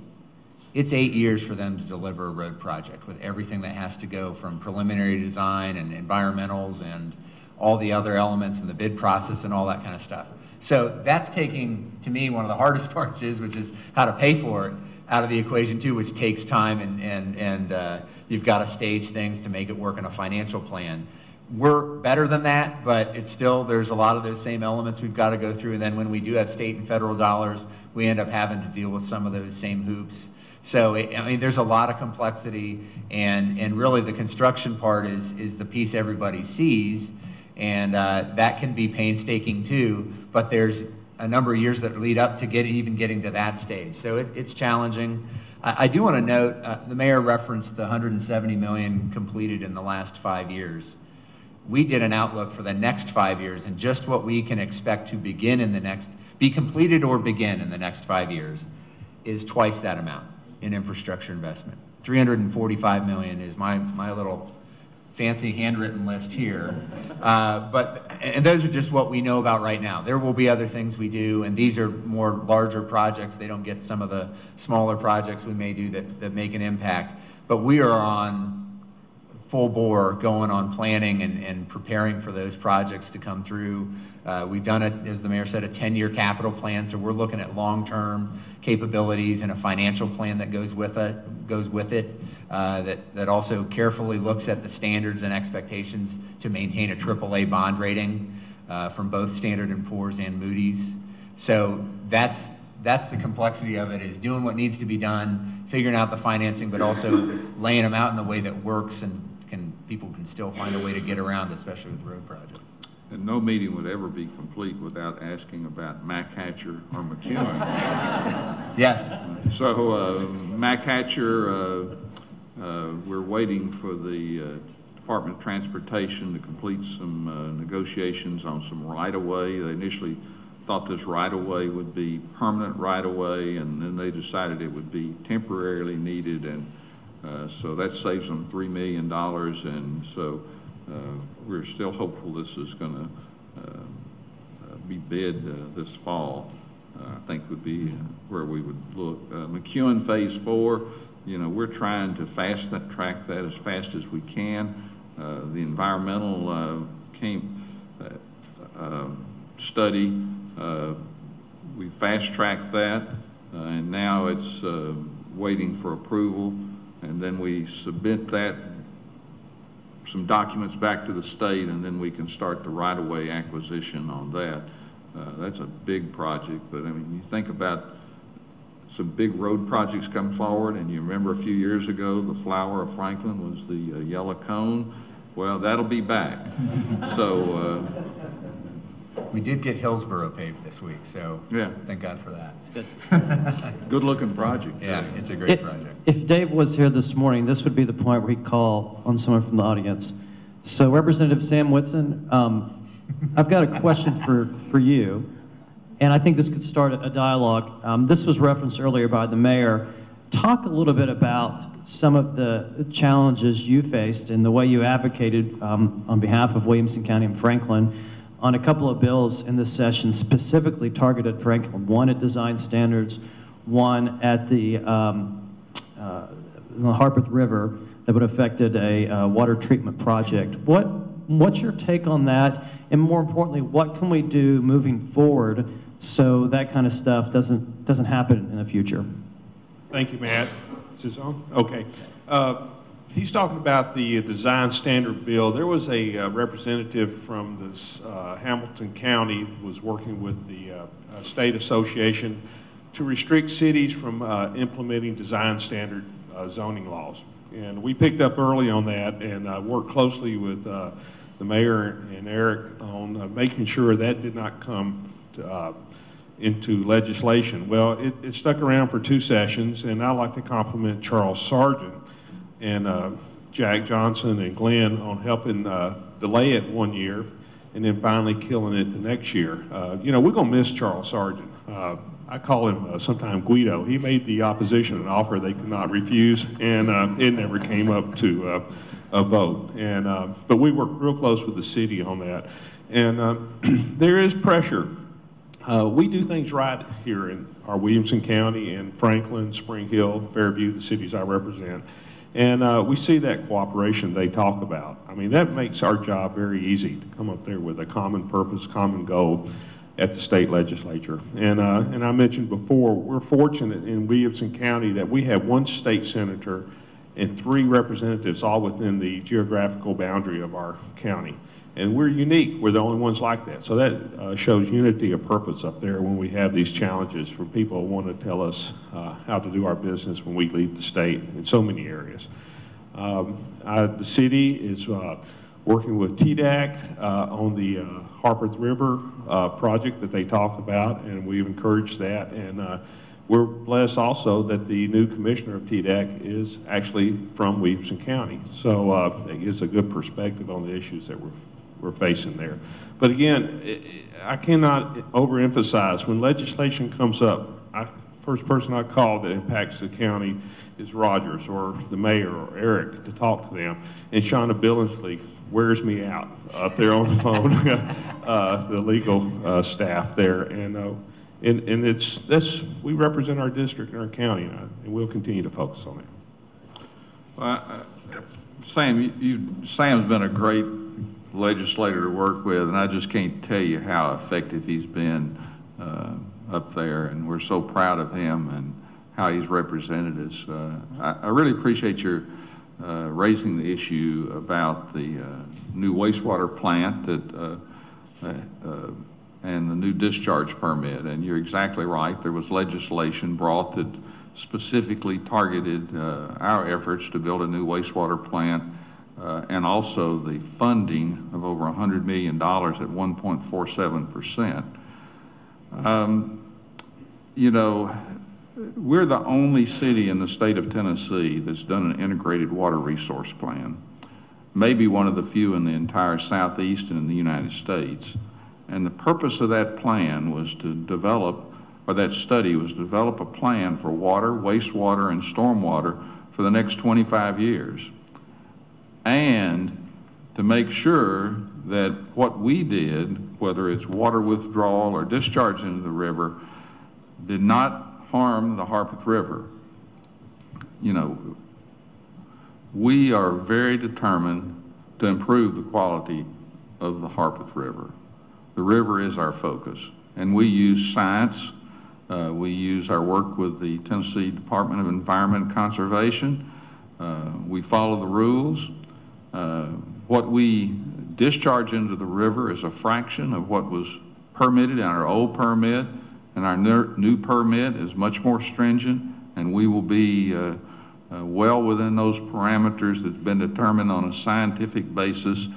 it's 8 years for them to deliver a road project with everything that has to go from preliminary design and environmentals and all the other elements in the bid process and all that kind of stuff. So that's taking, to me, one of the hardest parts which is how to pay for it, out of the equation too, which takes time, and you've got to stage things to make it work in a financial plan. We're better than that, but it's still, there's a lot of those same elements we've got to go through, and then when we do have state and federal dollars, we end up having to deal with some of those same hoops. So, I mean, there's a lot of complexity, and really the construction part is the piece everybody sees, and that can be painstaking too, but there's a number of years that lead up to even getting to that stage. So it's challenging. I do want to note, the mayor referenced the 170 million completed in the last 5 years. We did an outlook for the next 5 years, and just what we can expect to begin in the next, be completed or begin in the next 5 years, is twice that amount in infrastructure investment. 345 million is my little fancy handwritten list here. And those are just what we know about right now. There will be other things we do, and these are more larger projects. They don't get some of the smaller projects we may do that make an impact. But we are on full bore going on planning and preparing for those projects to come through. We've done it, as the mayor said, a 10-year capital plan, so we're looking at long-term capabilities and a financial plan that goes with it, that also carefully looks at the standards and expectations to maintain a AAA bond rating from both Standard & Poor's and Moody's. So that's the complexity of it, is doing what needs to be done, figuring out the financing, but also laying them out in a way that works and people can still find a way to get around, especially with road projects. And no meeting would ever be complete without asking about McHatcher or McEwen. Yes. So McHatcher, we're waiting for the Department of Transportation to complete some negotiations on some right-of-way. They initially thought this right-of-way would be permanent right-of-way, and then they decided it would be temporarily needed, and so that saves them $3 million, and so we're still hopeful this is going to be bid this fall. I think would be where we would look. McEwen Phase 4, you know, we're trying to track that as fast as we can. The environmental study, we fast-tracked that, and now it's waiting for approval, and then we submit that, some documents back to the state, and then we can start the right-of-way acquisition on that. That's a big project, but I mean, you think about some big road projects come forward, and you remember a few years ago, the flower of Franklin was the yellow cone. Well, that'll be back. So we did get Hillsborough paved this week, so yeah, thank God for that. It's good. Good-looking project. Yeah, it's a great project. If Dave was here this morning, this would be the point where he'd call on someone from the audience. So Representative Sam Whitson, I've got a question for you, and I think this could start a dialogue. This was referenced earlier by the mayor. Talk a little bit about some of the challenges you faced and the way you advocated on behalf of Williamson County and Franklin on a couple of bills in this session specifically targeted Franklin. One at design standards, one at the Harpeth River that would have affected a water treatment project. What's your take on that? And more importantly, what can we do moving forward so that kind of stuff doesn't happen in the future? Thank you, Matt. Is this on? Okay. He's talking about the design standard bill. There was a representative from this Hamilton County who was working with the state association to restrict cities from implementing design standard zoning laws. And we picked up early on that and worked closely with the mayor and Eric on making sure that did not come to, into legislation. Well, it stuck around for 2 sessions, and I'd like to compliment Charles Sargent and Jack Johnson and Glenn on helping delay it 1 year and then finally killing it the next year. You know, we're going to miss Charles Sargent. I call him sometimes Guido. He made the opposition an offer they could not refuse, and it never came up to a vote. And but we worked real close with the city on that. And there is pressure. We do things right here in our Williamson County and Franklin, Spring Hill, Fairview, the cities I represent. And we see that cooperation they talk about. I mean, that makes our job very easy to come up there with a common purpose, common goal at the state legislature. And I mentioned before, we're fortunate in Williamson County that we have one state senator and 3 representatives all within the geographical boundary of our county. And we're unique. We're the only ones like that. So that shows unity of purpose up there when we have these challenges from people who want to tell us how to do our business when we leave the state in so many areas. The city is working with TDAC on the Harpeth River project that they talk about, and we've encouraged that. And we're blessed also that the new commissioner of TDAC is actually from Williamson County. So it gives a good perspective on the issues that we're facing there. But again, I cannot overemphasize, when legislation comes up, first person I call that impacts the county is Rogers or the mayor or Eric to talk to them. And Shauna Billingsley wears me out up there on the phone, the legal staff there. And we represent our district and our county, and we'll continue to focus on it. Well, Sam's been a great legislator to work with, and I just can't tell you how effective he's been up there, and we're so proud of him and how he's represented us. I really appreciate your raising the issue about the new wastewater plant and the new discharge permit, and you're exactly right. There was legislation brought that specifically targeted our efforts to build a new wastewater plant, and also the funding of over $100 million at 1.47%. You know, we're the only city in the state of Tennessee that's done an integrated water resource plan, maybe one of the few in the entire Southeast and in the United States. And the purpose of that plan was to develop, or that study was to develop a plan for water, wastewater, and stormwater for the next 25 years. And to make sure that what we did, whether it's water withdrawal or discharge into the river, did not harm the Harpeth River. You know, we are very determined to improve the quality of the Harpeth River. The river is our focus, and we use science. We use our work with the Tennessee Department of Environment and Conservation. We follow the rules. What we discharge into the river is a fraction of what was permitted in our old permit, and our new permit is much more stringent, and we will be well within those parameters that's been determined on a scientific basis,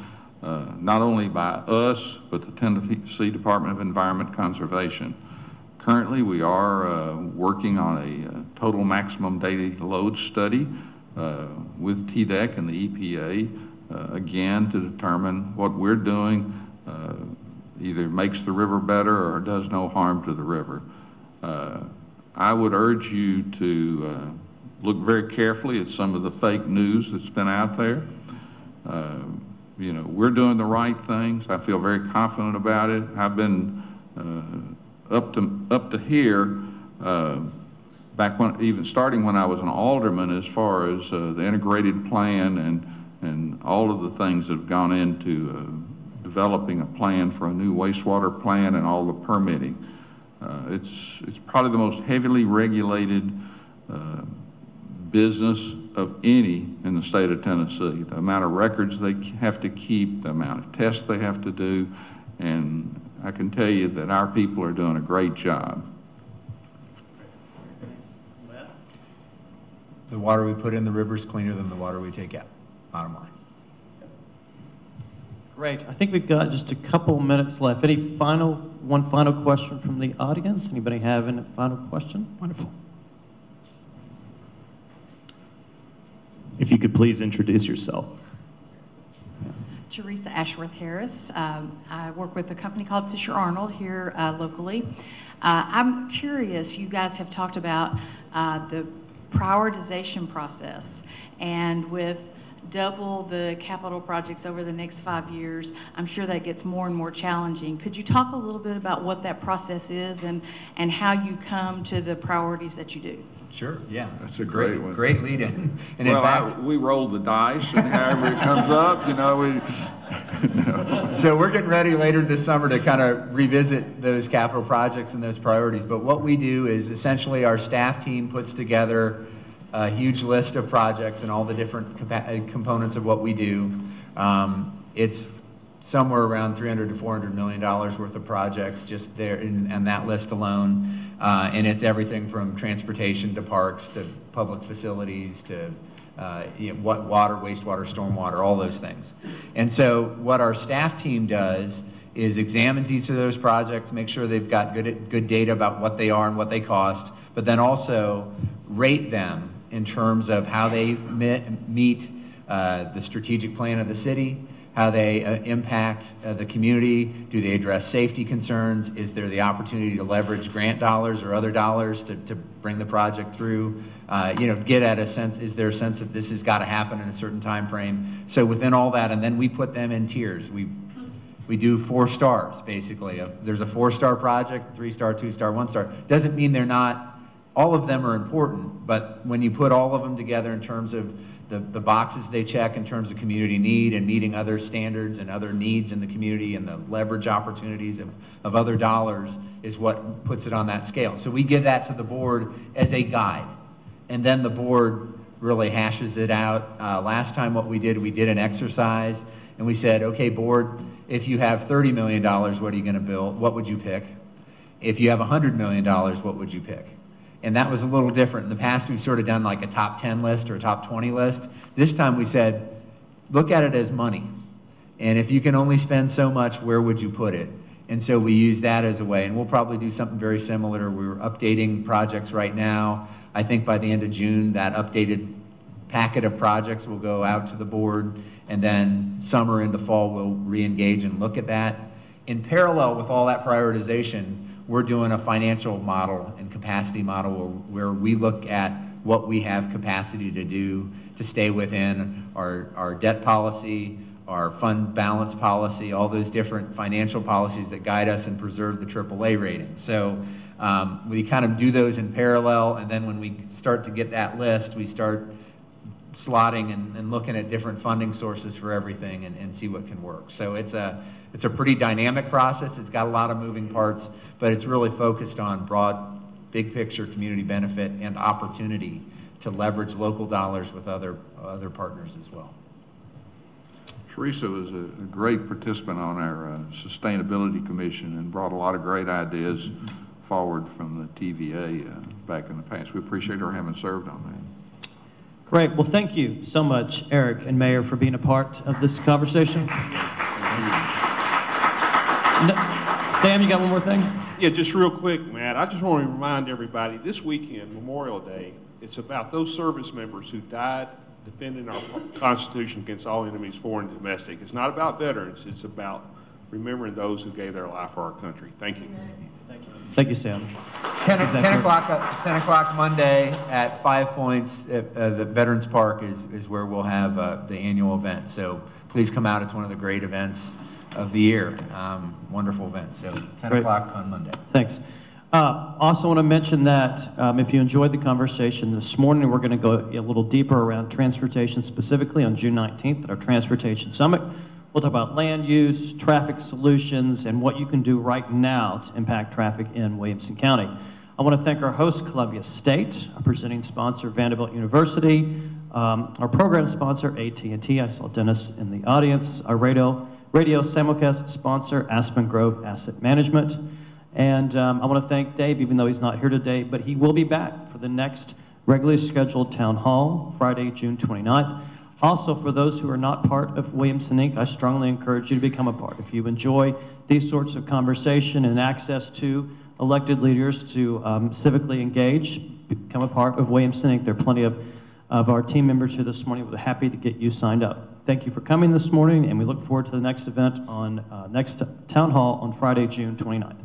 not only by us, but the Tennessee Department of Environment Conservation. Currently, we are working on a total maximum daily load study with TDEC and the EPA, again, to determine what we're doing either makes the river better or does no harm to the river. I would urge you to look very carefully at some of the fake news that's been out there. You know, we're doing the right things. I feel very confident about it. I've been up to here, back when, even starting when I was an alderman, as far as the integrated plan and all of the things that have gone into developing a plan for a new wastewater plant and all the permitting. It's probably the most heavily regulated business of any in the state of Tennessee. The amount of records they have to keep, the amount of tests they have to do, and I can tell you that our people are doing a great job. The water we put in the river is cleaner than the water we take out, bottom line. Great. I think we've got just a couple minutes left. One final question from the audience? Anybody have a final question? Wonderful. If you could please introduce yourself. Teresa Ashworth Harris. I work with a company called Fisher Arnold here locally. I'm curious, you guys have talked about the prioritization process, and with double the capital projects over the next 5 years, I'm sure that gets more and more challenging. Could you talk a little bit about what that process is and how you come to the priorities that you do? Sure, yeah. That's a great one. Great lead in. And well, in fact, we roll the dice, and however it comes up, you know, we... So we're getting ready later this summer to kind of revisit those capital projects and those priorities. But what we do is essentially our staff team puts together a huge list of projects and all the different components of what we do. It's somewhere around $300 to $400 million worth of projects just there in that list alone. And it's everything from transportation to parks to public facilities to water, wastewater, stormwater, all those things. And so what our staff team does is examines each of those projects, make sure they've got good data about what they are and what they cost, but then also rate them in terms of how they meet the strategic plan of the city, how they impact the community. Do they address safety concerns? Is there the opportunity to leverage grant dollars or other dollars to bring the project through? Get at a sense, is there a sense that this has got to happen in a certain time frame? So within all that, and then we put them in tiers. We do 4 stars, basically. There's a 4-star project, 3-star, 2-star, 1-star. Doesn't mean they're not, all of them are important, but when you put all of them together in terms of the boxes they check in terms of community need and meeting other standards and other needs in the community and the leverage opportunities of other dollars is what puts it on that scale. So we give that to the board as a guide, and then the board really hashes it out. Last time what we did an exercise, and we said, okay, board, if you have $30 million, what are you going to build? What would you pick? If you have $100 million, what would you pick? And that was a little different. In the past, we've sort of done like a top 10 list or a top 20 list. This time we said, look at it as money. And if you can only spend so much, where would you put it? And so we use that as a way. And we'll probably do something very similar. We're updating projects right now. I think by the end of June, that updated packet of projects will go out to the board. And then summer into fall, we'll re-engage and look at that. In parallel with all that prioritization, we're doing a financial model and capacity model where we look at what we have capacity to do to stay within our debt policy, our fund balance policy, all those different financial policies that guide us and preserve the AAA rating. So we kind of do those in parallel, and then when we start to get that list, we start slotting and looking at different funding sources for everything and see what can work. So it's a pretty dynamic process. It's got a lot of moving parts, but it's really focused on broad, big picture community benefit and opportunity to leverage local dollars with other partners as well. Teresa was a great participant on our Sustainability Commission and brought a lot of great ideas forward from the TVA back in the past. We appreciate her having served on that. Great. Well, thank you so much, Eric and Mayor, for being a part of this conversation. Sam, you got one more thing? Yeah, just real quick, Matt. I just want to remind everybody, this weekend, Memorial Day, it's about those service members who died defending our Constitution against all enemies, foreign and domestic. It's not about veterans. It's about remembering those who gave their life for our country. Thank you. Thank you. Thank you, Sam. 10 o'clock Monday at 5 Points at the Veterans Park is where we'll have the annual event. So please come out. It's one of the great events of the year. Wonderful event. So 10 o'clock on Monday. Thanks. Also want to mention that if you enjoyed the conversation this morning, we're going to go a little deeper around transportation, specifically on June 19th at our Transportation Summit. We'll talk about land use, traffic solutions, and what you can do right now to impact traffic in Williamson County. I want to thank our host, Columbia State, our presenting sponsor, Vanderbilt University, our program sponsor, AT&T. I saw Dennis in the audience. Our radio simulcast sponsor, Aspen Grove Asset Management. And I want to thank Dave, even though he's not here today, but he will be back for the next regularly scheduled town hall, Friday, June 29th. Also, for those who are not part of Williamson Inc., I strongly encourage you to become a part. If you enjoy these sorts of conversation and access to elected leaders to civically engage, become a part of Williamson Inc. There are plenty of our team members here this morning. We're happy to get you signed up. Thank you for coming this morning, and we look forward to the next event on next town hall on Friday, June 29th.